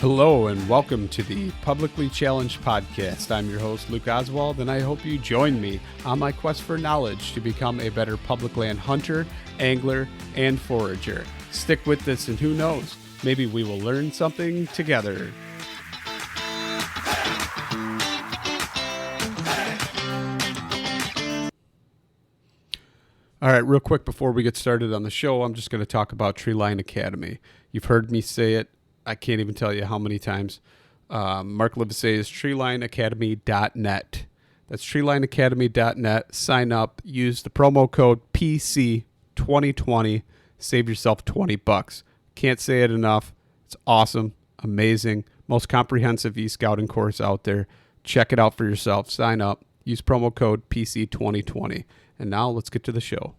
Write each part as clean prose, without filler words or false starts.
Hello and welcome to the Publicly Challenged Podcast. I'm your host, Luke Oswald, and I hope you join me on my quest for knowledge to become a better public land hunter, angler, and forager. Stick with this and who knows, maybe we will learn something together. All right, real quick before we get started on the show, I'm just going to talk about Treeline Academy. You've heard me say it. I can't even tell you how many times. Mark Livesay is treelineacademy.net. That's treelineacademy.net. Sign up. Use the promo code PC2020. Save yourself $20. Can't say it enough. It's awesome. Amazing. Most comprehensive e-scouting course out there. Check it out for yourself. Sign up. Use promo code PC2020. And now let's get to the show.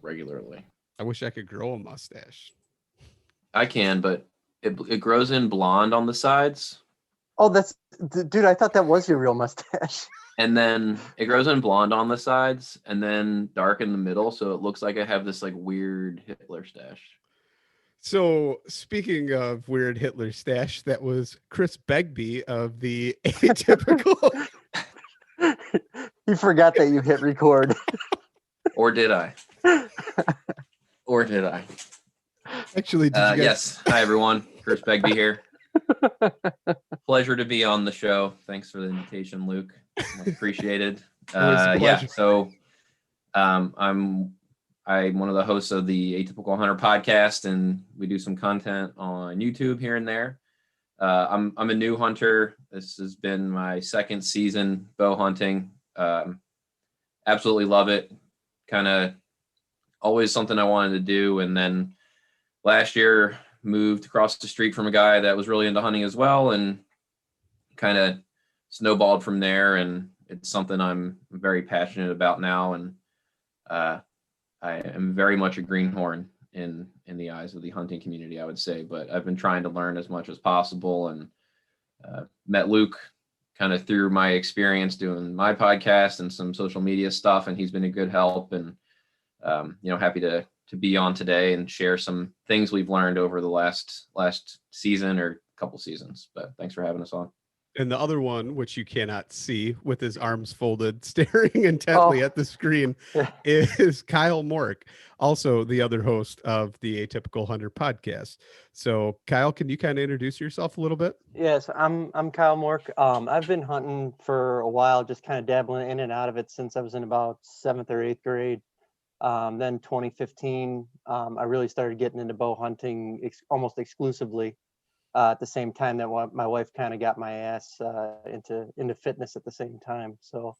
Regularly. I wish I could grow a mustache. I can, but it grows in blonde on the sides. Oh, dude, I thought that was your real mustache. And then it grows in blonde on the sides and then dark in the middle. So it looks like I have this like weird Hitler stash. So speaking of weird Hitler stash, that was Chris Begbie of the Atypical. You forgot that you hit record. Or did I? Actually, did you guys... Yes. Hi, everyone. Chris Begbie here. Pleasure to be on the show. Thanks for the invitation, Luke. Much appreciated. So I'm one of the hosts of the Atypical Hunter Podcast, and we do some content on YouTube here and there. I'm a new hunter. This has been my second season bow hunting. Absolutely love it. Kind of always something I wanted to do. And then last year moved across the street from a guy that was really into hunting as well, and kind of snowballed from there. And it's something I'm very passionate about now. And I am very much a greenhorn in the eyes of the hunting community, I would say, but I've been trying to learn as much as possible, and met Luke kind of through my experience doing my podcast and some social media stuff. And he's been a good help, and, happy to be on today and share some things we've learned over the last season or couple seasons, but thanks for having us on. And the other one, which you cannot see with his arms folded, staring intently at the screen, is Kyle Mork, also the other host of the Atypical Hunter Podcast. So, Kyle, can you kind of introduce yourself a little bit? Yes, I'm Kyle Mork. I've been hunting for a while, just kind of dabbling in and out of it since I was in about 7th or 8th grade. Then 2015, I really started getting into bow hunting almost exclusively. At the same time that my wife kind of got my ass into fitness at the same time. So,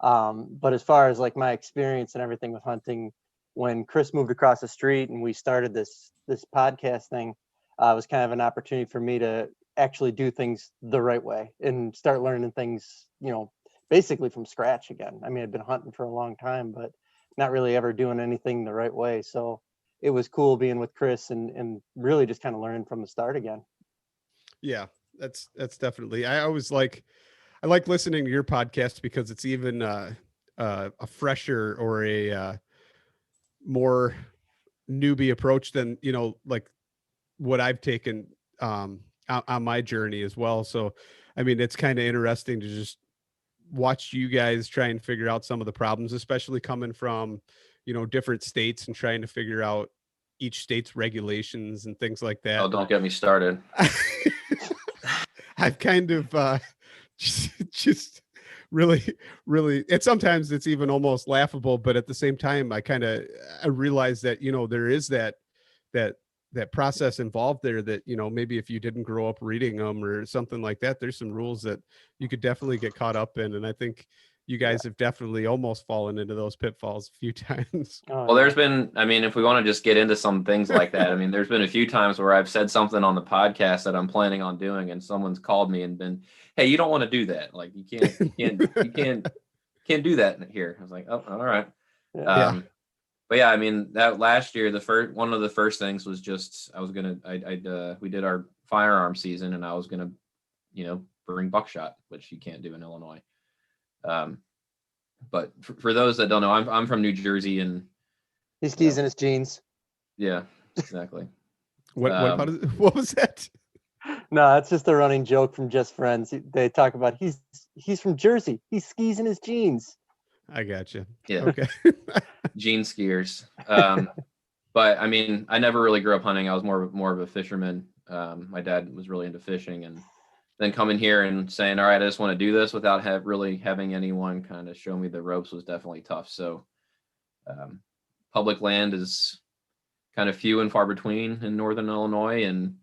but as far as like my experience and everything with hunting, when Chris moved across the street and we started this podcast thing, it was kind of an opportunity for me to actually do things the right way and start learning things, basically from scratch again. I mean, I'd been hunting for a long time, but not really ever doing anything the right way. So it was cool being with Chris and really just kind of learning from the start again. Yeah, that's definitely. I like listening to your podcast because it's even a fresher or a more newbie approach than, like what I've taken on my journey as well. So, I mean, it's kind of interesting to just watch you guys try and figure out some of the problems, especially coming from, different states and trying to figure out each state's regulations and things like that. Oh, don't get me started. I've kind of just really, and sometimes it's even almost laughable, but at the same time, I realize that, there is that process involved there that, maybe if you didn't grow up reading them or something like that, there's some rules that you could definitely get caught up in. And I think you guys have definitely almost fallen into those pitfalls a few times. Well, there's been, if we want to just get into some things like that, there's been a few times where I've said something on the podcast that I'm planning on doing, and someone's called me and been, hey, you don't want to do that. Like you can't do that here. I was like, oh, all right. Yeah. But yeah, that last year, one of the first things was just, we did our firearm season, and I was going to, bring buckshot, which you can't do in Illinois. But for those that don't know, I'm from New Jersey, and he's keys in his jeans. Yeah, exactly. What was that? No, it's just a running joke from Just Friends. They talk about he's from Jersey. He skis in his jeans. I got you. Yeah. Okay. Jean skiers. But I mean, I never really grew up hunting. I was more of a fisherman. My dad was really into fishing, and then coming here and saying, all right, I just want to do this without really having anyone kind of show me the ropes was definitely tough. So public land is kind of few and far between in Northern Illinois, and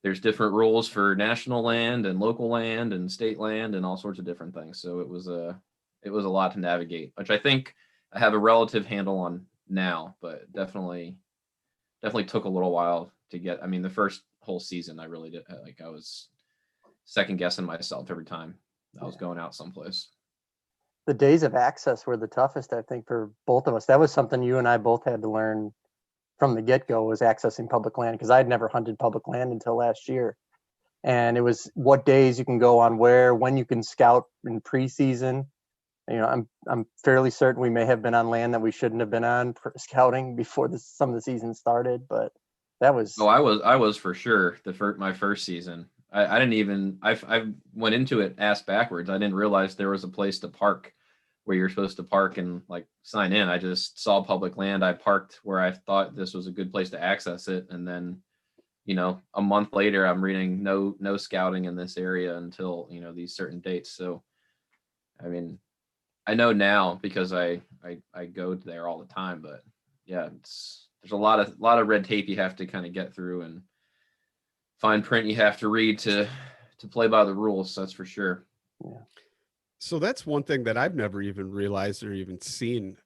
there's different rules for national land and local land and state land and all sorts of different things. So it was a lot to navigate, which I think I have a relative handle on now, but definitely took a little while to get. I mean, the first whole season, I really did, like, I was second guessing myself every time I was going out someplace. The days of access were the toughest, I think, for both of us. That was something you and I both had to learn from the get-go, was accessing public land, because I'd never hunted public land until last year. And it was what days you can go on where, when you can scout in preseason. You know, I'm fairly certain we may have been on land that we shouldn't have been on for scouting before some of the season started, but that was. Oh, I was for sure my first season. I didn't even, I went into it ass backwards. I didn't realize there was a place to park where you're supposed to park and like sign in. I just saw public land. I parked where I thought this was a good place to access it. And then, you know, a month later, I'm reading no scouting in this area until, you know, these certain dates. So, I mean, I know now because I go there all the time, but yeah, there's a lot of red tape you have to kind of get through, and fine print you have to read to play by the rules. That's for sure. Yeah. So that's one thing that I've never even realized or even seen,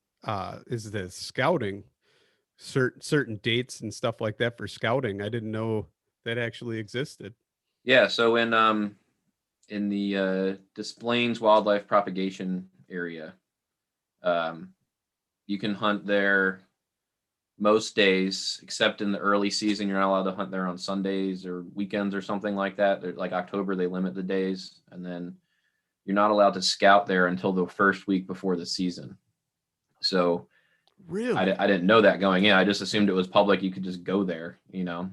is the scouting, certain dates and stuff like that for scouting. I didn't know that actually existed. Yeah. So in the Des Plaines Wildlife Propagation area, you can hunt there most days, except in the early season. You're not allowed to hunt there on Sundays or weekends or something like that. They're, like October, they limit the days, and then you're not allowed to scout there until the first week before the season. So really, I didn't know that going in. I just assumed it was public. You could just go there, you know.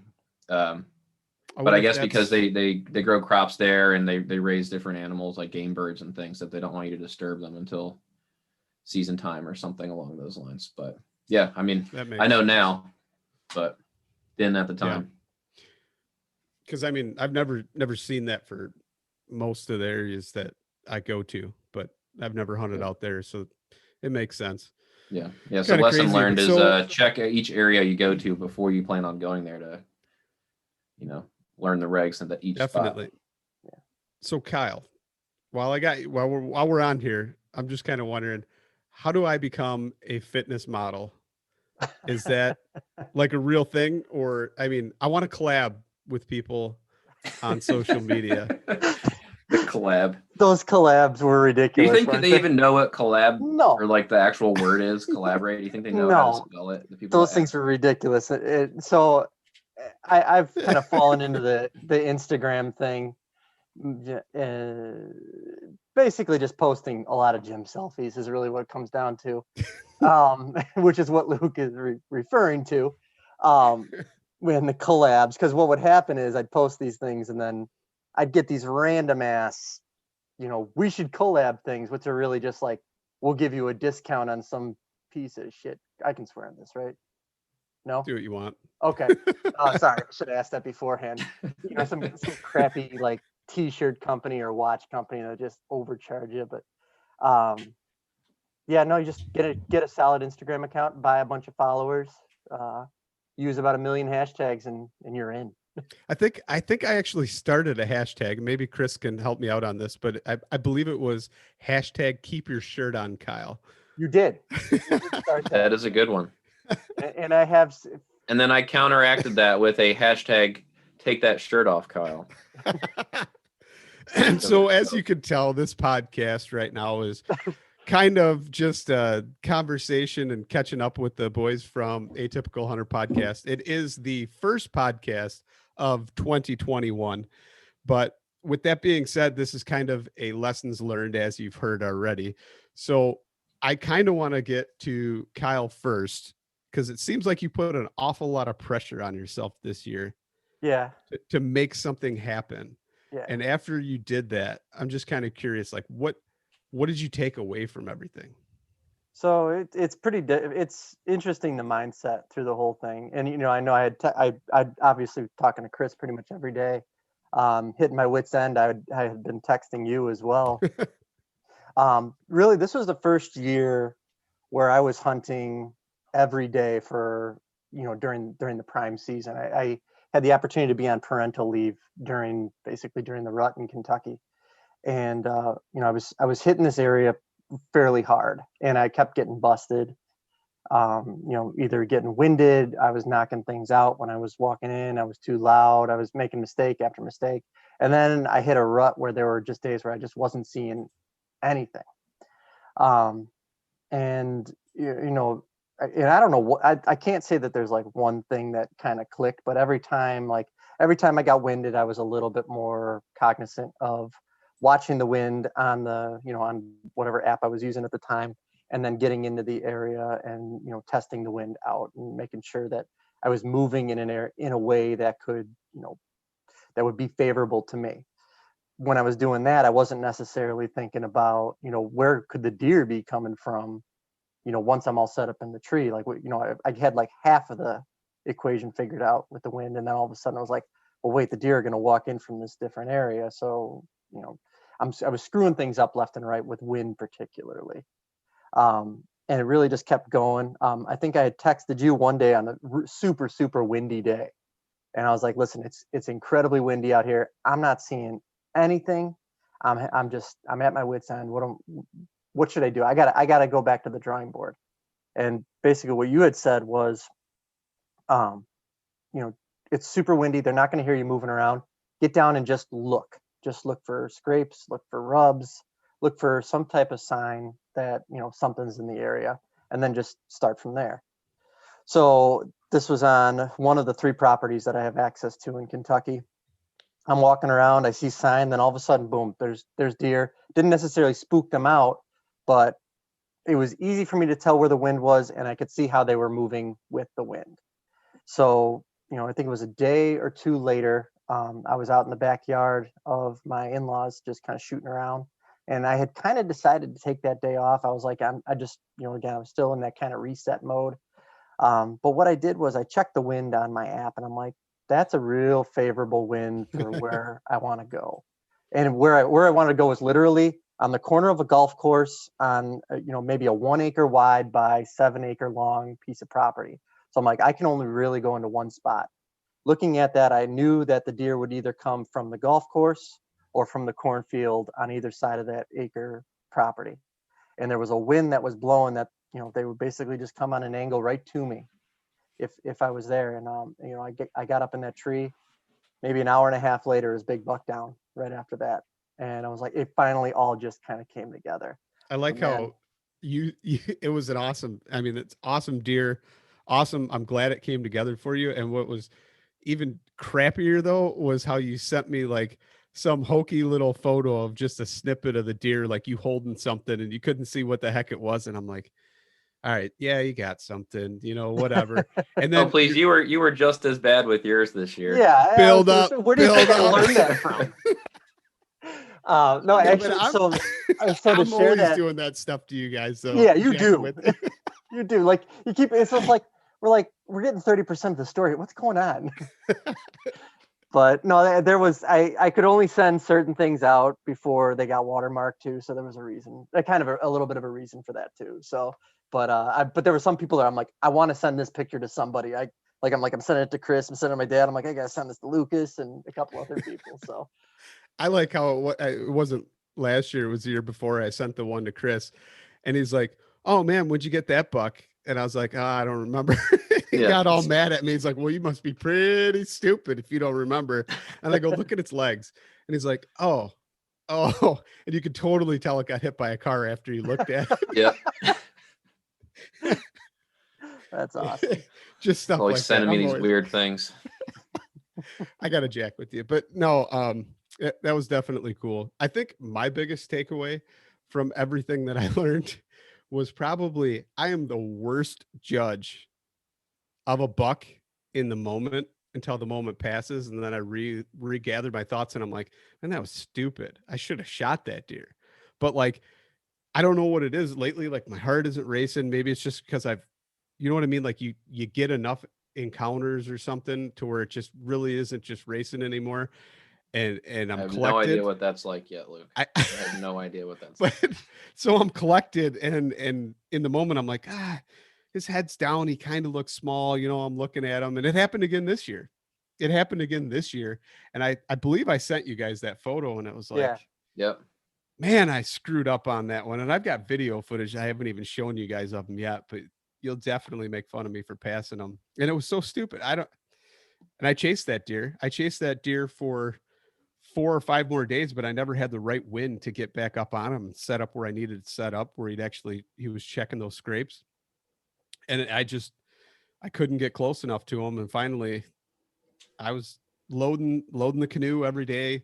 But I guess because they grow crops there, and they raise different animals like game birds and things, that they don't want you to disturb them until season time or something along those lines. But yeah, I mean, I know now, but didn't at the time. Because I mean, I've never seen that for most of the areas that I go to, but I've never hunted out there, so it makes sense. Yeah. So lesson learned is check each area you go to before you plan on going there to, you know, learn the regs and each definitely spot. Yeah. So Kyle, while we're on here, I'm just kind of wondering, how do I become a fitness model? Is that like a real thing? Or, I mean, I want to collab with people on social media. The collab. Those collabs were ridiculous. Do you think they even know what collab or like the actual word is? Collaborate? Do you think they know how to spell it? The people those things were ridiculous. So I've kind of fallen into the Instagram thing. Basically just posting a lot of gym selfies is really what it comes down to, which is what Luke is referring to, when the collabs. Because what would happen is I'd post these things, and then I'd get these random ass, you know, we should collab things, which are really just like, we'll give you a discount on some piece of shit. I can swear on this, right? No? Do what you want. Okay. Sorry, I should have asked that beforehand. You know, some crappy like t-shirt company or watch company that just overcharge you. But yeah, no, you just get a solid Instagram account, buy a bunch of followers, use about 1 million hashtags, and you're in. I think I actually started a hashtag. Maybe Chris can help me out on this, but I believe it was hashtag keep your shirt on, Kyle. You did. That is a good one. And I have. And then I counteracted that with a hashtag take that shirt off, Kyle. And so, as you can tell, this podcast right now is kind of just a conversation and catching up with the boys from Atypical Hunter Podcast. It is the first podcast of 2021. But with that being said, this is kind of a lessons learned, as you've heard already. So I kind of want to get to Kyle first, because it seems like you put an awful lot of pressure on yourself this year. Yeah. to make something happen. Yeah. And after you did that, I'm just kind of curious, like what did you take away from everything? So it's it's interesting, the mindset through the whole thing. And I know I obviously talking to Chris pretty much every day, hitting my wits end. I had been texting you as well. Really, this was the first year where I was hunting every day for during the prime season. I had the opportunity to be on parental leave during the rut in Kentucky, and I was hitting this area fairly hard, and I kept getting busted. Either getting winded, I was knocking things out when I was walking in, I was too loud, I was making mistake after mistake. And then I hit a rut where there were just days where I just wasn't seeing anything. Um, and and I don't know what, I can't say that there's like one thing that kind of clicked, but every time I got winded, I was a little bit more cognizant of watching the wind on on whatever app I was using at the time, and then getting into the area and testing the wind out and making sure that I was moving in a way that could that would be favorable to me. When I was doing that, I wasn't necessarily thinking about where could the deer be coming from once I'm all set up in the tree. Like I had like half of the equation figured out with the wind, and then all of a sudden I was like, well, wait, the deer are going to walk in from this different area. So I was screwing things up left and right with wind particularly. And it really just kept going. I think I had texted you one day on a super, super windy day. And I was like, listen, it's incredibly windy out here. I'm not seeing anything. I'm at my wit's end. What should I do? I gotta go back to the drawing board. And basically what you had said was, it's super windy. They're not going to hear you moving around. Get down and just look for scrapes, look for rubs, look for some type of sign that something's in the area, and then just start from there. So this was on one of the 3 properties that I have access to in Kentucky. I'm walking around, I see sign, then all of a sudden, boom, there's deer. Didn't necessarily spook them out, but it was easy for me to tell where the wind was, and I could see how they were moving with the wind. So I think it was a day or 2 later, I was out in the backyard of my in-laws just kind of shooting around. And I had kind of decided to take that day off. I was like, I just, again, I'm still in that kind of reset mode. But what I did was I checked the wind on my app, and I'm like, that's a real favorable wind for where I want to go. And where I want to go is literally on the corner of a golf course on, maybe a 1 acre wide by 7 acre long piece of property. So I'm like, I can only really go into one spot. Looking at that, I knew that the deer would either come from the golf course or from the cornfield on either side of that acre property. And there was a wind that was blowing that, they would basically just come on an angle right to me if I was there. And, I got up in that tree, maybe an hour and a half later, it was big buck down right after that. And I was like, it finally all just kind of came together. I like how you it was an awesome, I mean, it's awesome deer. Awesome. I'm glad it came together for you. And what was even crappier though was how you sent me like some hokey little photo of just a snippet of the deer, like you holding something and you couldn't see what the heck it was. And I'm like, all right, yeah, you got something, whatever. And then please, you were just as bad with yours this year. Yeah. Build up. Where do you think I learned that from? No, actually, so I'm always doing that stuff to you guys. So yeah, you do. You do. Like you keep. It's just like we're getting 30% of the story. What's going on? But no, there was. I could only send certain things out before they got watermarked too. So there was a reason. Kind of a little bit of a reason for that too. So, but there were some people that I'm like, I want to send this picture to somebody. I'm sending it to Chris. I'm sending it to my dad. I'm like, I gotta send this to Lucas and a couple other people. So. I like how it wasn't last year, it was the year before. I sent the one to Chris and he's like, oh man, when'd you get that buck? And I was like, I don't remember. He got all mad at me. He's like, well, you must be pretty stupid if you don't remember. And I go, look at its legs. And he's like, oh. And you could totally tell it got hit by a car after you looked at it. Yeah. That's awesome. Just stuff always like sending me these weird things. I got to jack with you, but no, that was definitely cool. I think my biggest takeaway from everything that I learned was probably I am the worst judge of a buck in the moment until the moment passes. And then I regathered my thoughts and I'm like, man, that was stupid. I should have shot that deer. But like, I don't know what it is lately. Like my heart isn't racing. Maybe it's just because you know what I mean? Like you get enough encounters or something to where it just really isn't just racing anymore. And I'm I have collected. no idea what that's like yet, Luke. I have no idea what that's like. So I'm collected and in the moment I'm like, his head's down. He kind of looks small. You know, I'm looking at him, and it happened again this year. And I believe I sent you guys that photo, and it was like, Yeah. Yep. Man, I screwed up on that one. And I've got video footage. I haven't even shown you guys of them yet, but you'll definitely make fun of me for passing them. And it was so stupid. And I chased that deer. I chased that deer for 4 or 5 more days, but I never had the right wind to get back up on him and set up where I needed to set up, where he was checking those scrapes. And I couldn't get close enough to him. And finally I was loading the canoe every day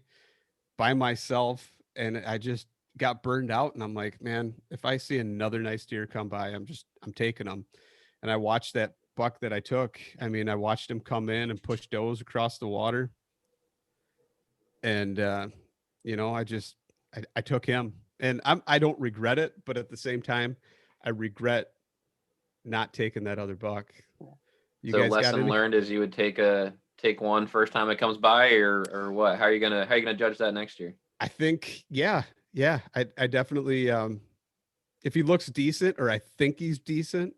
by myself. And I just got burned out. And I'm like, man, if I see another nice deer come by, I'm taking them. And I watched that buck that I took. I mean, I watched him come in and push does across the water. And, you know, I took him, and I don't regret it, but at the same time, I regret not taking that other buck. So lesson learned is you would take one first time it comes by, or what? How are you gonna judge that next year? I think, yeah. I definitely, if he looks decent, or I think he's decent,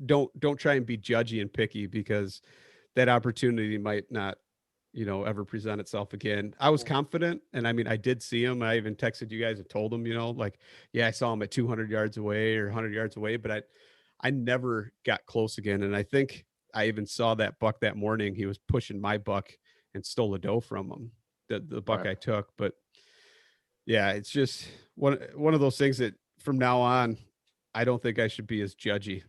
don't try and be judgy and picky, because that opportunity might not, you know, ever present itself again. I was confident. And I mean, I did see him. I even texted you guys and told him, you know, like, yeah, I saw him at 200 yards away or 100 yards away, but I never got close again. And I think I even saw that buck that morning. He was pushing my buck and stole a doe from him, the buck Right. I took. But yeah, it's just one of those things that from now on, I don't think I should be as judgy.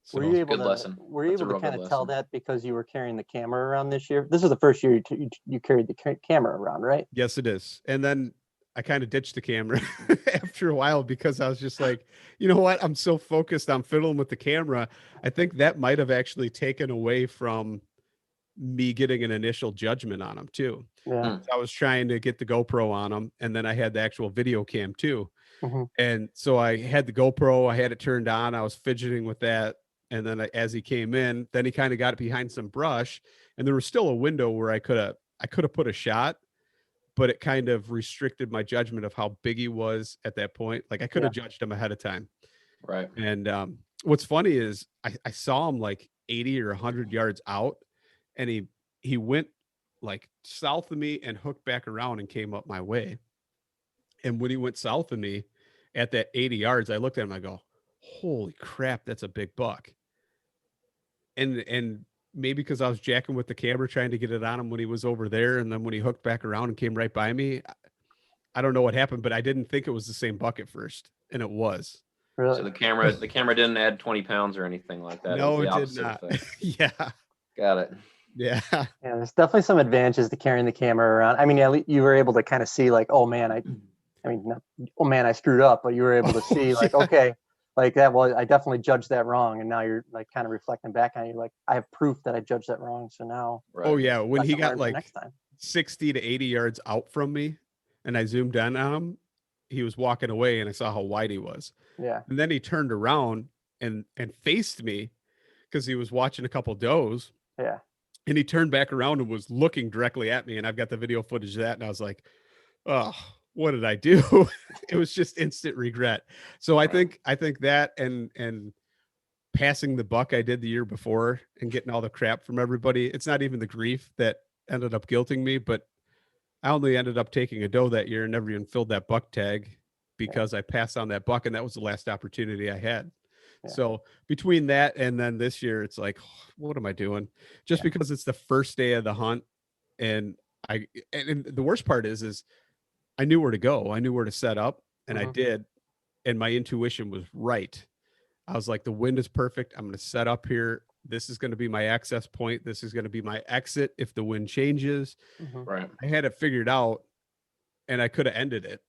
So, were you able to kind of tell that because you were carrying the camera around this year? This is the first year you carried the camera around, right? Yes, it is. And then I kind of ditched the camera after a while, because I was just like, you know what? I'm so focused on fiddling with the camera. I think that might have actually taken away from me getting an initial judgment on him too. Yeah. I was trying to get the GoPro on him, and then I had the actual video cam too. Mm-hmm. And so I had the GoPro, I had it turned on. I was fidgeting with that. And then as he came in, then he kind of got it behind some brush, and there was still a window where I could have put a shot, but it kind of restricted my judgment of how big he was at that point. Like I could have judged him ahead of time. Right. And what's funny is I saw him like 80 or 100 yards out, and he went like south of me and hooked back around and came up my way. And when he went south of me at that 80 yards, I looked at him, I go, holy crap, that's a big buck. And maybe because I was jacking with the camera trying to get it on him when he was over there, and then when he hooked back around and came right by me, I don't know what happened, but I didn't think it was the same buck at first, and it was. Really? So the camera didn't add 20 pounds or anything like that. No, it did not. Yeah. Got it. Yeah. Yeah, there's definitely some advantages to carrying the camera around. I mean, you were able to kind of see like, oh man, I screwed up, but you were able to see like, okay, like I definitely judged that wrong. And now you're like kind of reflecting back on it. You're like, I have proof that I judged that wrong. So now. Right. Oh yeah. When he got like 60 to 80 yards out from me and I zoomed in on him, he was walking away and I saw how wide he was. Yeah. And then he turned around and faced me because he was watching a couple does. Yeah. And he turned back around and was looking directly at me. And I've got the video footage of that. And I was like, oh, what did I do? It was just instant regret. So I think that and passing the buck I did the year before and getting all the crap from everybody, it's not even the grief that ended up guilting me, but I only ended up taking a doe that year and never even filled that buck tag because I passed on that buck, and that was the last opportunity I had. Yeah. So between that and then this year, it's like, oh, what am I doing? Just because it's the first day of the hunt, and the worst part is I knew where to go. I knew where to set up, and I did. And my intuition was right. I was like, the wind is perfect. I'm going to set up here. This is going to be my access point. This is going to be my exit if the wind changes. Right. I had it figured out, and I could have ended it.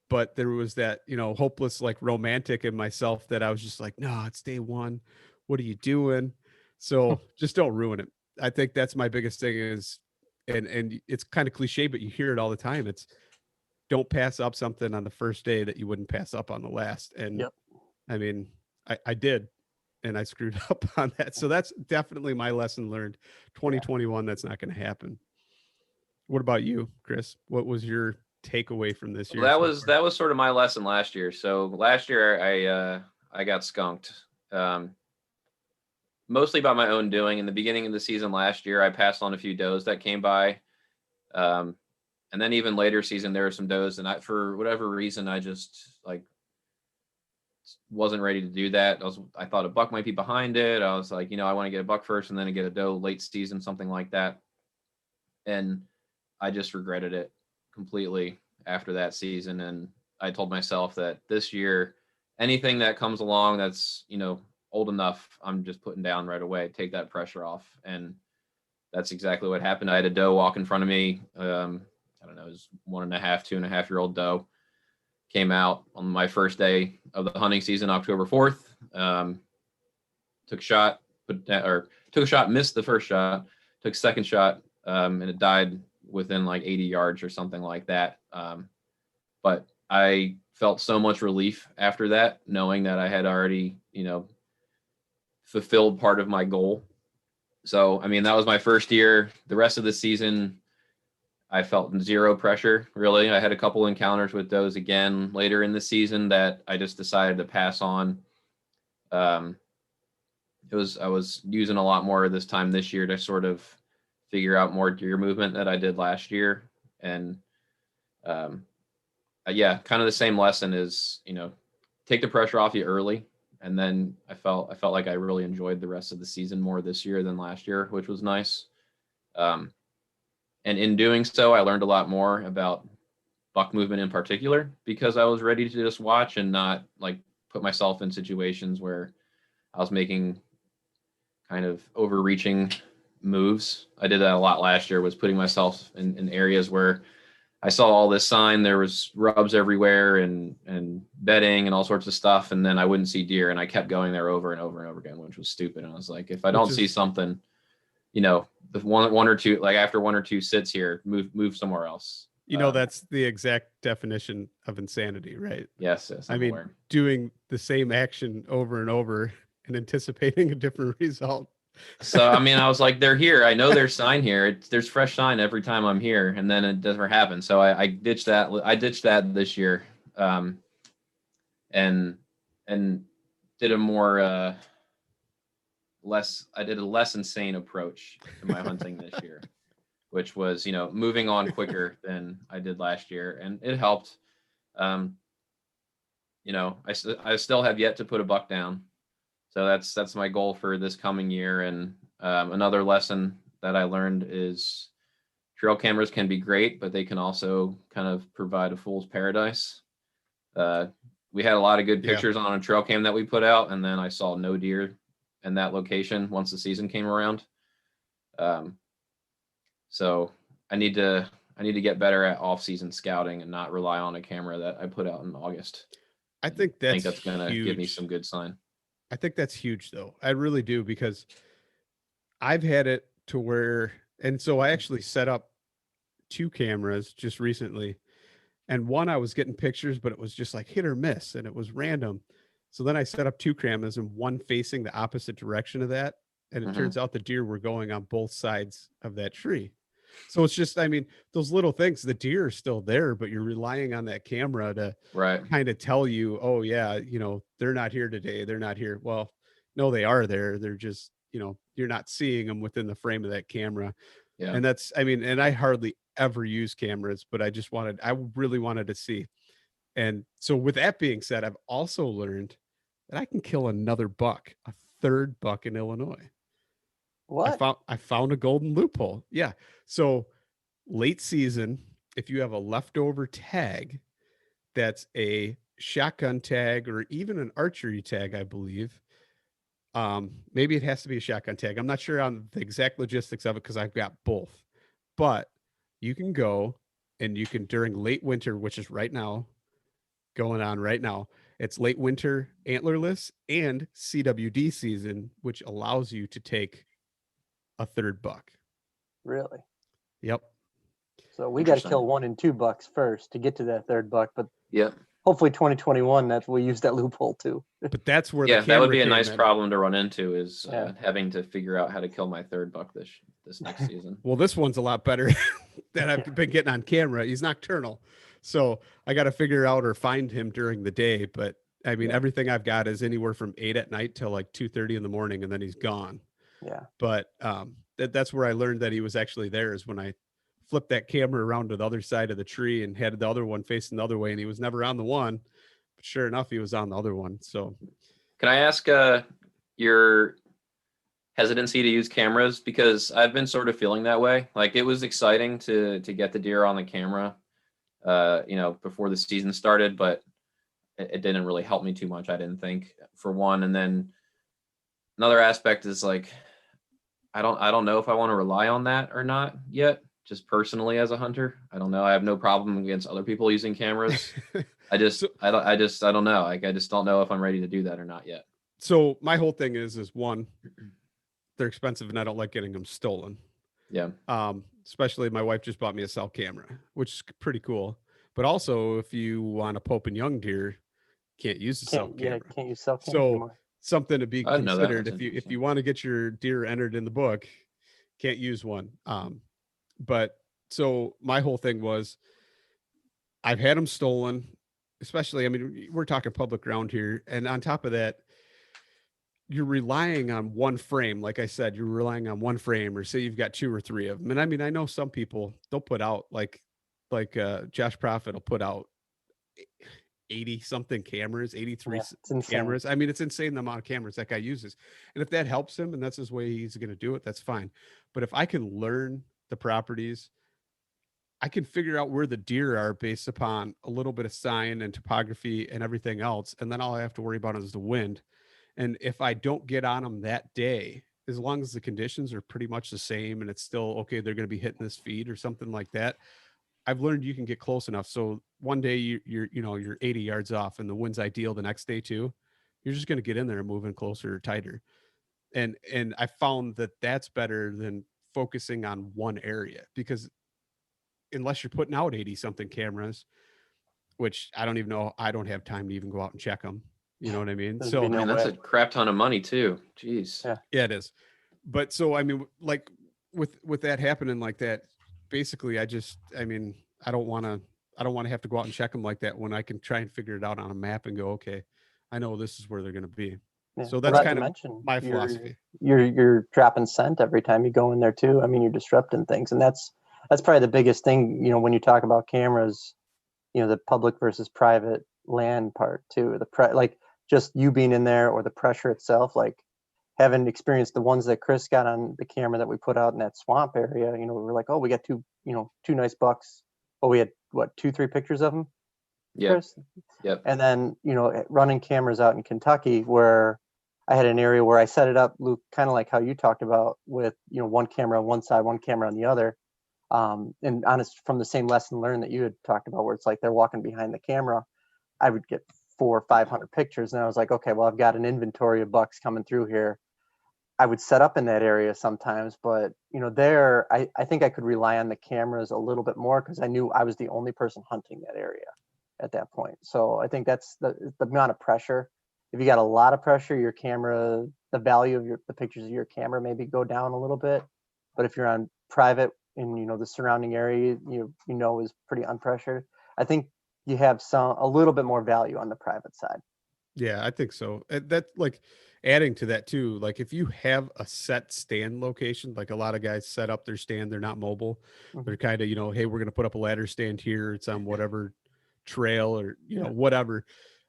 But there was that, hopeless, like romantic in myself that I was just like, no, it's day one. What are you doing? So just don't ruin it. I think that's my biggest thing is, and it's kind of cliche, but you hear it all the time. It's don't pass up something on the first day that you wouldn't pass up on the last. And Yep. I mean, I did, and I screwed up on that. So that's definitely my lesson learned. 2021, that's not going to happen. What about you, Chris? What was your takeaway from this year? Well, that was sort of my lesson last year. So last year I got skunked. Mostly by my own doing. In the beginning of the season last year, I passed on a few does that came by. And then even later season, there were some does, and for whatever reason, I just like wasn't ready to do that. I thought a buck might be behind it. I was like, I want to get a buck first and then I get a doe late season, something like that. And I just regretted it completely after that season. And I told myself that this year, anything that comes along that's, old enough, I'm just putting down right away, take that pressure off. And that's exactly what happened. I had a doe walk in front of me. I don't know, it was 1.5, 2.5-year-old doe. Came out on my first day of the hunting season, October 4th. Took a shot, missed the first shot, took second shot, and it died within like 80 yards or something like that. But I felt so much relief after that, knowing that I had already, fulfilled part of my goal. So, I mean, that was my first year. The rest of the season, I felt zero pressure, really. I had a couple encounters with those again later in the season that I just decided to pass on. I was using a lot more this time this year to sort of figure out more deer movement that I did last year. And kind of the same lesson is, take the pressure off you early. And then I felt like I really enjoyed the rest of the season more this year than last year, which was nice. And in doing so, I learned a lot more about buck movement in particular, because I was ready to just watch and not like put myself in situations where I was making kind of overreaching moves. I did that a lot last year, was putting myself in areas where I saw all this sign, there was rubs everywhere and bedding and all sorts of stuff. And then I wouldn't see deer, and I kept going there over and over and over again, which was stupid. And I was like, if I don't see something, the one or two, like after one or two sits here, move somewhere else. That's the exact definition of insanity, right? Yes. I mean, doing the same action over and over and anticipating a different result. So, I mean, I was like, they're here. I know there's sign here. There's fresh sign every time I'm here, and then it doesn't happen. So I ditched that. I ditched that this year, and did a more less insane approach to my hunting this year, which was, moving on quicker than I did last year, and it helped. I still have yet to put a buck down. So that's my goal for this coming year. And another lesson that I learned is trail cameras can be great, but they can also kind of provide a fool's paradise. We had a lot of good pictures on a trail cam that we put out, and then I saw no deer in that location once the season came around. So I need to get better at off-season scouting and not rely on a camera that I put out in August. I think that's going to give me some good sign. I think that's huge, though. I really do, because I've had it to where, and so I actually set up 2 cameras just recently, and one I was getting pictures, but it was just like hit or miss, and it was random. So then I set up 2 cameras, and one facing the opposite direction of that, and it turns out the deer were going on both sides of that tree. So it's just, I mean, those little things, the deer are still there, but you're relying on that camera to kind of tell you, oh yeah, they're not here today. They're not here. Well, no, they are there. They're just, you're not seeing them within the frame of that camera. Yeah. And that's, I mean, and I hardly ever use cameras, but I really wanted to see. And so with that being said, I've also learned that I can kill another buck, a 3rd buck in Illinois. What? I found a golden loophole. Yeah. So late season, if you have a leftover tag, that's a shotgun tag or even an archery tag, I believe. Maybe it has to be a shotgun tag. I'm not sure on the exact logistics of it, because I've got both. But you can go and you can, during late winter, which is going on right now, it's late winter antlerless and CWD season, which allows you to take a third buck. Really? Yep. So we got to kill 1 and 2 bucks first to get to that third buck. But hopefully 2021, that we use that loophole too. But that's where the camera that would be a came nice in. problem to run into is having to figure out how to kill my third buck this next season. Well, this one's a lot better that I've been getting on camera. He's nocturnal, so I got to figure out or find him during the day. But I mean, everything I've got is anywhere from 8 at night till like 2:30 in the morning, and then he's gone. Yeah. But that's where I learned that he was actually there, is when I flipped that camera around to the other side of the tree and had the other one facing the other way, and he was never on the one. But sure enough, he was on the other one. So, can I ask your hesitancy to use cameras? Because I've been sort of feeling that way. Like, it was exciting to get the deer on the camera, before the season started, but it didn't really help me too much, I didn't think, for one. And then another aspect is like, I don't know if I want to rely on that or not yet. Just personally as a hunter, I don't know. I have no problem against other people using cameras. I don't know. Like, I just don't know if I'm ready to do that or not yet. So my whole thing is one, they're expensive and I don't like getting them stolen. Yeah. Especially my wife just bought me a cell camera, which is pretty cool. But also, if you want to pope and young deer, can't use a cell camera. Yeah, can't use cell camera anymore. Something to be considered if you want to get your deer entered in the book, can't use one. But so my whole thing was, I've had them stolen, especially, I mean, we're talking public ground here. And on top of that, you're relying on one frame. Like I said, you're relying on one frame, or say you've got 2 or 3 of them. And I mean, I know some people, they'll put out like Josh Prophet will put out 80 something cameras, 83 cameras. I mean, it's insane the amount of cameras that guy uses. And if that helps him and that's his way he's going to do it, that's fine. But if I can learn the properties, I can figure out where the deer are based upon a little bit of sign and topography and everything else. And then all I have to worry about is the wind. And if I don't get on them that day, as long as the conditions are pretty much the same and it's still okay, they're going to be hitting this feed or something like that, I've learned you can get close enough. So one day you're 80 yards off and the wind's ideal the next day too. You're just going to get in there and move in closer or tighter. And I found that that's better than focusing on one area, because unless you're putting out 80 something cameras, which I don't even know, I don't have time to even go out and check them. You know what I mean? So that's a crap ton of money too. Jeez. Yeah, it is. But so, I mean, like with that happening like that, basically I don't want to have to go out and check them like that when I can try and figure it out on a map and go, okay, I know this is where they're going to be. Yeah. So that's kind of my philosophy. You're dropping scent every time you go in there too. I mean, you're disrupting things, and that's probably the biggest thing, when you talk about cameras, the public versus private land part too, like just you being in there or the pressure itself, like having experienced the ones that Chris got on the camera that we put out in that swamp area, we were like, oh, we got 2 nice bucks. Oh, we had 2-3 pictures of them. Yeah. Chris? Yep. And then, running cameras out in Kentucky where I had an area where I set it up, Luke, kind of like how you talked about with, one camera on one side, one camera on the other. And honest, from the same lesson learned that you had talked about, where it's like they're walking behind the camera, I would get 400 or 500 pictures. And I was like, okay, well, I've got an inventory of bucks coming through here. I would set up in that area sometimes, but there, I think I could rely on the cameras a little bit more because I knew I was the only person hunting that area at that point. So I think that's the amount of pressure. If you got a lot of pressure, your camera, the value of the pictures of your camera maybe go down a little bit. But if you're on private and the surrounding area is pretty unpressured, I think you have a little bit more value on the private side. Yeah, I think so. That, like, adding to that too, like if you have a set stand location, like a lot of guys set up their stand, they're not mobile. Mm-hmm. They're kind of, hey, we're going to put up a ladder stand here. It's on whatever trail or, whatever.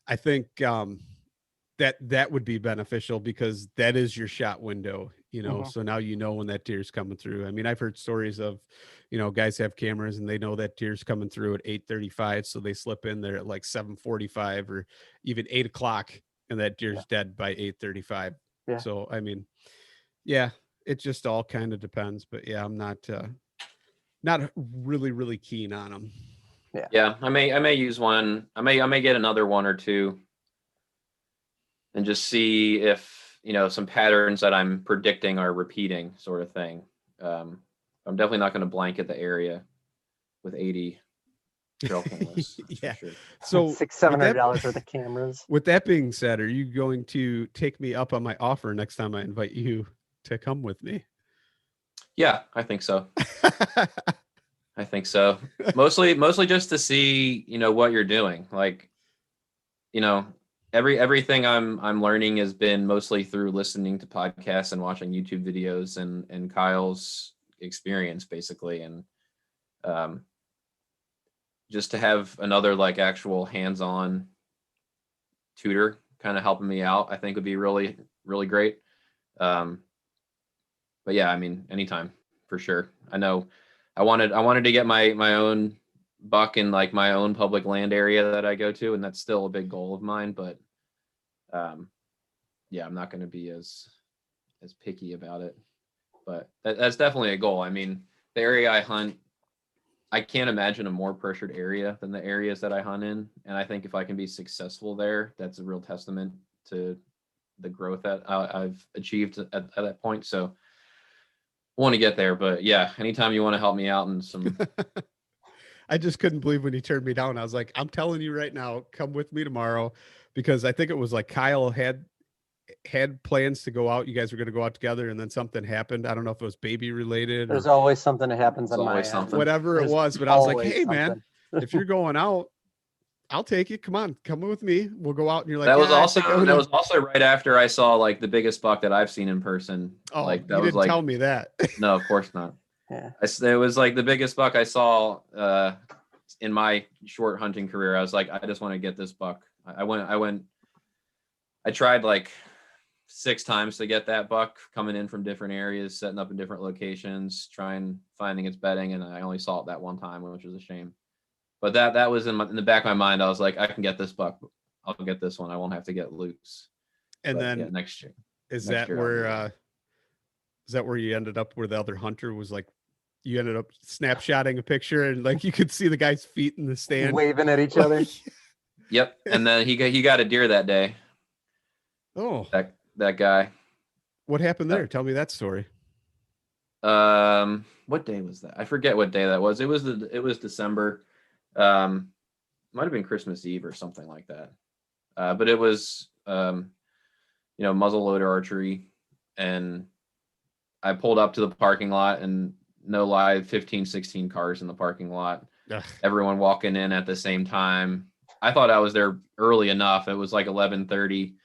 I think that would be beneficial because that is your shot window, mm-hmm. So now when that deer's coming through. I mean, I've heard stories of, guys have cameras and they know that deer's coming through at 8:35, so they slip in there at like 7:45 or even 8 o'clock, and that deer's dead by 8:35. Yeah. So I mean, yeah, it just all kind of depends. But yeah, I'm not really keen on them. Yeah, I may use one. I may get another one or two and just see if some patterns that I'm predicting are repeating, sort of thing. I'm definitely not going to blanket the area with 80 trail cameras. Yeah. For sure. So $600-$700 worth of cameras. With that being said, are you going to take me up on my offer next time I invite you to come with me? Yeah, I think so. I think so. Mostly just to see, what you're doing. Like, everything I'm learning has been mostly through listening to podcasts and watching YouTube videos and Kyle's experience, basically. And just to have another like actual hands-on tutor kind of helping me out, I think would be really, really great. But yeah, I mean, anytime for sure. I know I wanted to get my own buck in like my own public land area that I go to, and that's still a big goal of mine. But yeah, I'm not going to be as picky about it. But that's definitely a goal. I mean, the area I hunt, I can't imagine a more pressured area than the areas that I hunt in. And I think if I can be successful there, that's a real testament to the growth that I've achieved at that point. So I want to get there, but yeah, anytime you want to help me out in some. I just couldn't believe when he turned me down. I was like, I'm telling you right now, come with me tomorrow, because I think it was like Kyle had plans to go out. You guys were going to go out together, and then something happened. I don't know if it was baby related. There's always something that happens on my end. Whatever it was, but I was like, hey man, if you're going out, I'll take you. Come on, come with me. We'll go out. And you're like, that was also right after I saw like the biggest buck that I've seen in person. Oh, like that you was didn't like, tell me that. No, of course not. Yeah. It was like the biggest buck I saw in my short hunting career. I was like, I just want to get this buck. I tried like 6 times to get that buck, coming in from different areas, setting up in different locations, finding its bedding, and I only saw it that one time, which was a shame. But that was in the back of my mind. I was like, I can get this buck. I'll get this one. I won't have to get Luke's. And but then yeah, next year. Is that where you ended up, where the other hunter was like, you ended up snapshotting a picture and like you could see the guy's feet in the stand waving at each other? Yep. And then he got a deer that day. Oh, that guy. What happened there? Tell me that story. What day was that? I forget what day that was. It was December. Might have been Christmas Eve or something like that. But it was muzzleloader archery, and I pulled up to the parking lot, and no lie, 15, 16 cars in the parking lot. Ugh. Everyone walking in at the same time. I thought I was there early enough. It was like 11:30.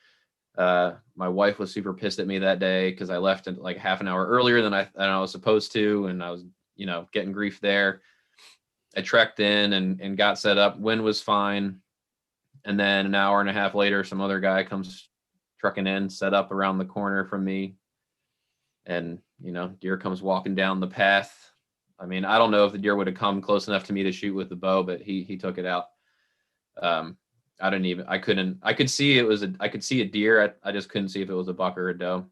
My wife was super pissed at me that day because I left like half an hour earlier than I was supposed to, and I was getting grief there. I trekked in and got set up. Wind was fine. And then an hour and a half later, some other guy comes trucking in, set up around the corner from me. And, deer comes walking down the path. I mean, I don't know if the deer would have come close enough to me to shoot with the bow, but he took it out. I could see a deer. I just couldn't see if it was a buck or a doe.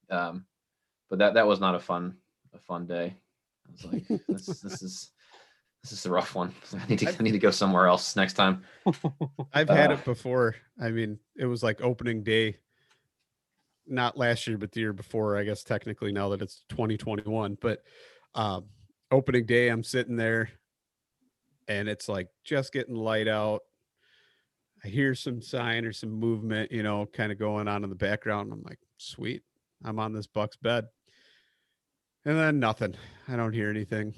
But that was not a fun day. I was like, this is a rough one. I need to go somewhere else next time. I've had it before. I mean, it was like opening day, not last year, but the year before, I guess technically now that it's 2021, but opening day, I'm sitting there and it's like just getting light out. I hear some sign or some movement, kind of going on in the background. I'm like, sweet, I'm on this buck's bed. And then nothing. I don't hear anything.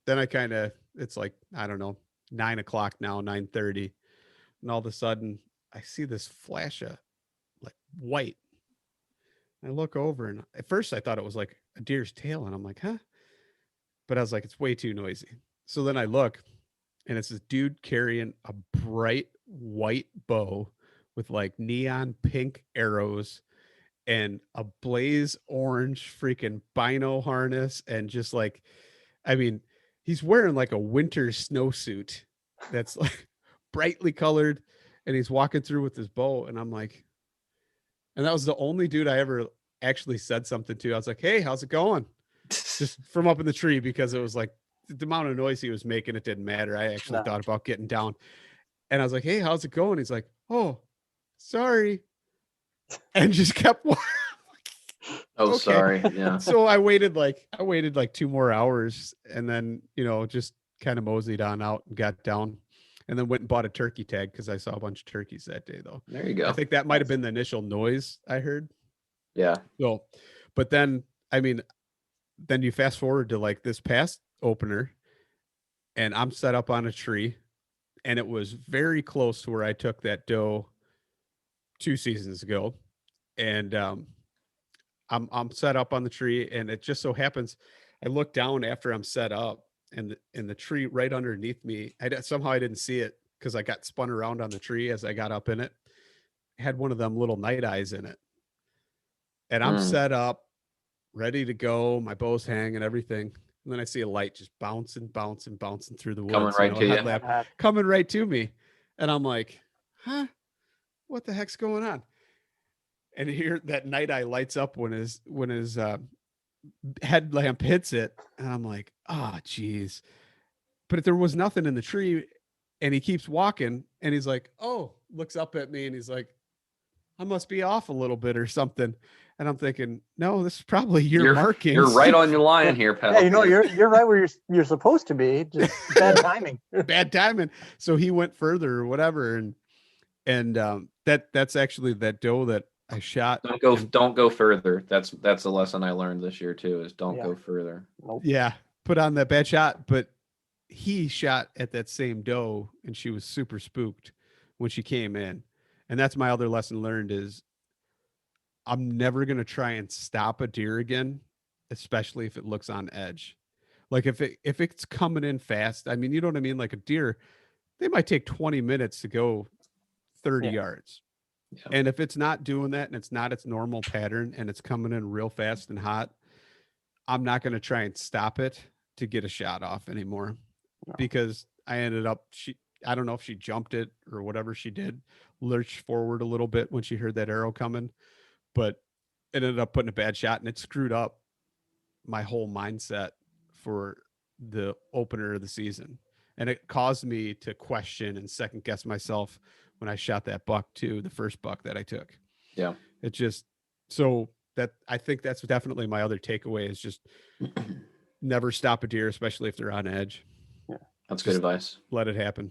Then it's like, I don't know, 9:00 now, 9:30. And all of a sudden I see this flash of like white. I look over, and at first I thought it was like a deer's tail. And I'm like, huh? But I was like, it's way too noisy. So then I look, and it's this dude carrying a bright white bow with like neon pink arrows and a blaze orange freaking bino harness. And just like, I mean, he's wearing like a winter snowsuit that's like brightly colored, and he's walking through with his bow. And I'm like, and that was the only dude I ever actually said something to. I was like, hey, how's it going? Just from up in the tree, because it was like the amount of noise he was making, it didn't matter. I actually thought about getting down, and I was like, hey, how's it going? He's like, oh, sorry. and just kept Oh, okay. sorry. Yeah. So I waited like 2 more hours, and then, just kind of moseyed on out and got down, and then went and bought a turkey tag because I saw a bunch of turkeys that day, though. There you go. I think that might have been the initial noise I heard. Yeah. So, but then, I mean, then you fast forward to like this past opener, and I'm set up on a tree, and it was very close to where I took that doe 2 seasons ago. And I'm set up on the tree, and it just so happens I look down after I'm set up, and the tree right underneath me, somehow I didn't see it because I got spun around on the tree as I got up in it. Had one of them little night eyes in it. And I'm set up, ready to go. My bow's hanging, everything. And then I see a light just bouncing through the woods. Coming right to you. Coming right to me. And I'm like, huh? What the heck's going on? And here that night eye lights up when his headlamp hits it. And I'm like, oh, geez. But there was nothing in the tree. And he keeps walking, and he's like, oh, looks up at me, and he's like, I must be off a little bit or something. And I'm thinking, no, this is probably your markings. You're right on your line here, pal. Yeah, you're right where you're supposed to be. Just bad timing. Bad timing. So he went further or whatever, and that's actually that doe that I shot. Don't go further. That's a lesson I learned this year too. Is don't go further. Nope. Yeah, put on that bad shot, but he shot at that same doe, and she was super spooked when she came in. And that's my other lesson learned is I'm never going to try and stop a deer again, especially if it looks on edge. Like if it's coming in fast, I mean, you know what I mean? Like a deer, they might take 20 minutes to go 30 yards. Yeah. And if it's not doing that and it's not its normal pattern and it's coming in real fast and hot, I'm not going to try and stop it to get a shot off anymore because I ended up, I don't know if she jumped it or whatever she did, lurched forward a little bit when she heard that arrow coming, but it ended up putting a bad shot, and it screwed up my whole mindset for the opener of the season. And it caused me to question and second guess myself when I shot that buck too, the first buck that I took. Yeah. It just, so that, I think that's definitely my other takeaway is just never stop a deer, especially if they're on edge. Yeah. That's good advice. Let it happen.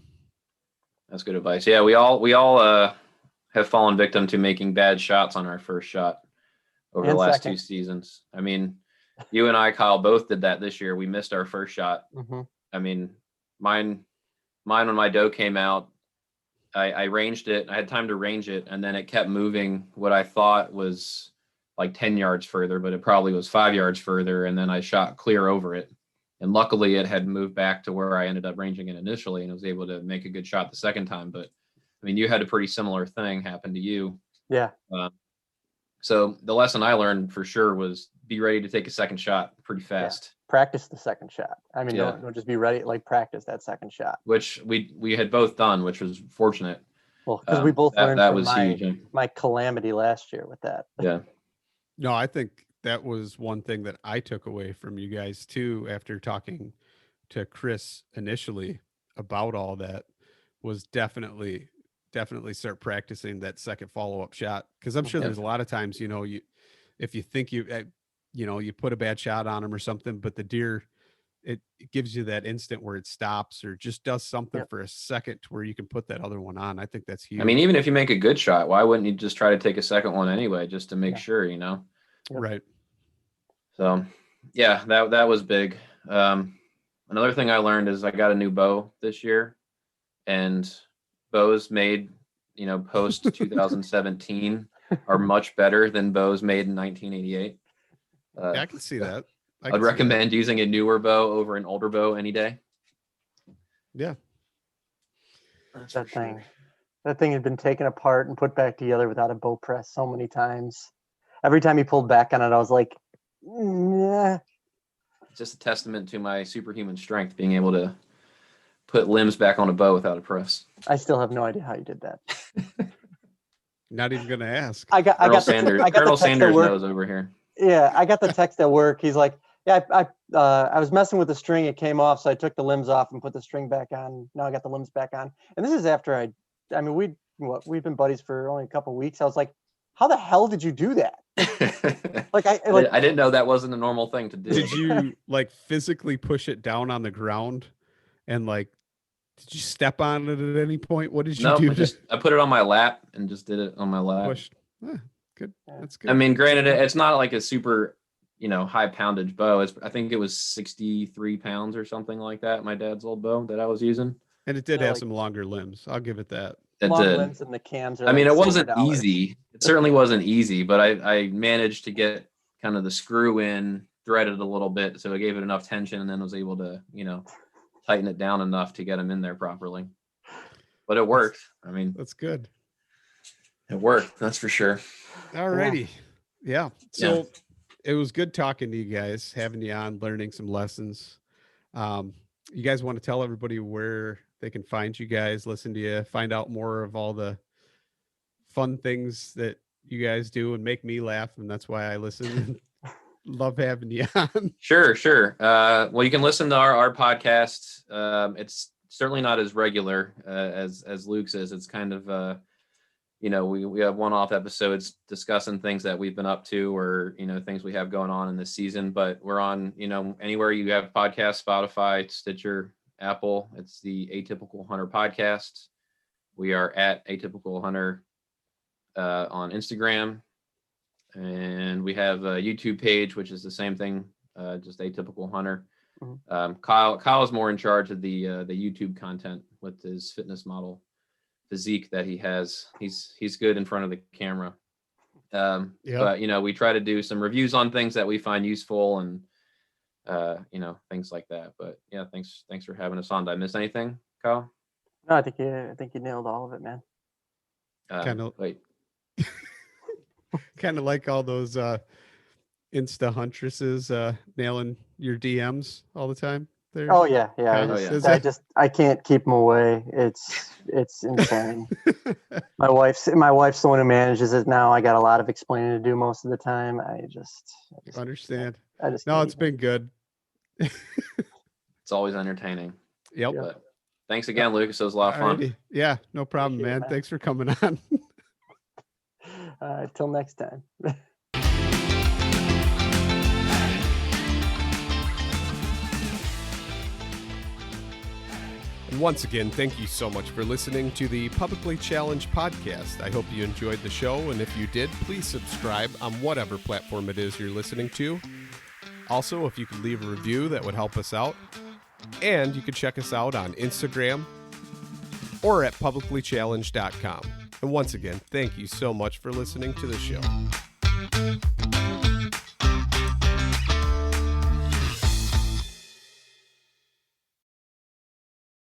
That's good advice. Yeah. We all have fallen victim to making bad shots on our first shot over the last 2 seasons. I mean, you and I, Kyle, both did that this year. We missed our first shot. Mm-hmm. I mean, mine, when my doe came out, I ranged it. I had time to range it, and then it kept moving what I thought was like 10 yards further, but it probably was 5 yards further. And then I shot clear over it. And luckily it had moved back to where I ended up ranging it initially and was able to make a good shot the second time. But I mean, you had a pretty similar thing happen to you. Yeah. So the lesson I learned for sure was be ready to take a second shot pretty fast. Yeah. Practice the second shot. I mean, don't just be ready, like practice that second shot. Which we had both done, which was fortunate. Well, because we both learned that from was huge. My calamity last year with that. Yeah. No, I think that was one thing that I took away from you guys too, after talking to Chris initially about all that, was definitely start practicing that second follow-up shot. Cause I'm sure there's a lot of times, if you think you put a bad shot on them or something, but the deer, it gives you that instant where it stops or just does something for a second to where you can put that other one on. I think that's huge. I mean, even if you make a good shot, why wouldn't you just try to take a second one anyway, just to make sure, Right. So yeah, that was big. Another thing I learned is I got a new bow this year, and bows made, post 2017 are much better than bows made in 1988. I can see that. I'd recommend using a newer bow over an older bow any day. Yeah. That thing had been taken apart and put back together without a bow press so many times. Every time he pulled back on it, I was like, yeah. It's just a testament to my superhuman strength, being able to put limbs back on a bow without a press. I still have no idea how you did that. Not even going to ask. Colonel Sanders knows over here. Yeah, I got the text at work. He's like, yeah, I was messing with the string. It came off, so I took the limbs off and put the string back on. Now I got the limbs back on. And this is after we've been buddies for only a couple of weeks. I was like, how the hell did you do that? I didn't know that wasn't a normal thing to do. Did you like physically push it down on the ground and like, did you step on it at any point? What did you do? I put it on my lap and just did it on my lap. Good. That's good. I mean, granted, it's not like a super, high poundage bow. I think it was 63 pounds or something like that. My dad's old bow that I was using. And it did have some longer limbs. I'll give it that. Long limbs and the cams are it wasn't easy. It certainly wasn't easy, but I managed to get kind of the screw in, threaded a little bit, so it gave it enough tension, and then was able to, tighten it down enough to get them in there properly. But it worked. I mean, that's good. It worked. That's for sure. All righty. Yeah. So it was good talking to you guys, having you on, learning some lessons. You guys want to tell everybody where they can find you guys, listen to you, find out more of all the fun things that you guys do and make me laugh. And that's why I listen. Love having you on. Sure. Well, you can listen to our podcast. It's certainly not as regular as Luke's is. It's kind of, we have one-off episodes discussing things that we've been up to or, things we have going on in this season. But we're on, anywhere you have podcasts, Spotify, Stitcher, Apple. It's the Atypical Hunter Podcast. We are at Atypical Hunter on Instagram. And we have a YouTube page, which is the same thing, just Atypical Hunter. Mm-hmm. Kyle is more in charge of the YouTube content with his fitness model physique that he has. He's good in front of the camera. But we try to do some reviews on things that we find useful and things like that. But yeah, thanks for having us on. Did I miss anything, Kyle? No, I think you nailed all of it, man. Kind of like all those Insta huntresses nailing your DMs all the time. There. Oh yeah. I can't keep them away. It's insane. My wife's the one who manages it now. I got a lot of explaining to do most of the time. I just understand. It's been good. It's always entertaining. Yep. But thanks again, Lucas. It was a lot of fun. Alrighty. Yeah, no problem, man. Thanks for coming on. Till next time. And once again, thank you so much for listening to the Publicly Challenged Podcast. I hope you enjoyed the show, and if you did, please subscribe on whatever platform it is you're listening to. Also, if you could leave a review, that would help us out. And you can check us out on Instagram or at publiclychallenged.com. And once again, thank you so much for listening to the show.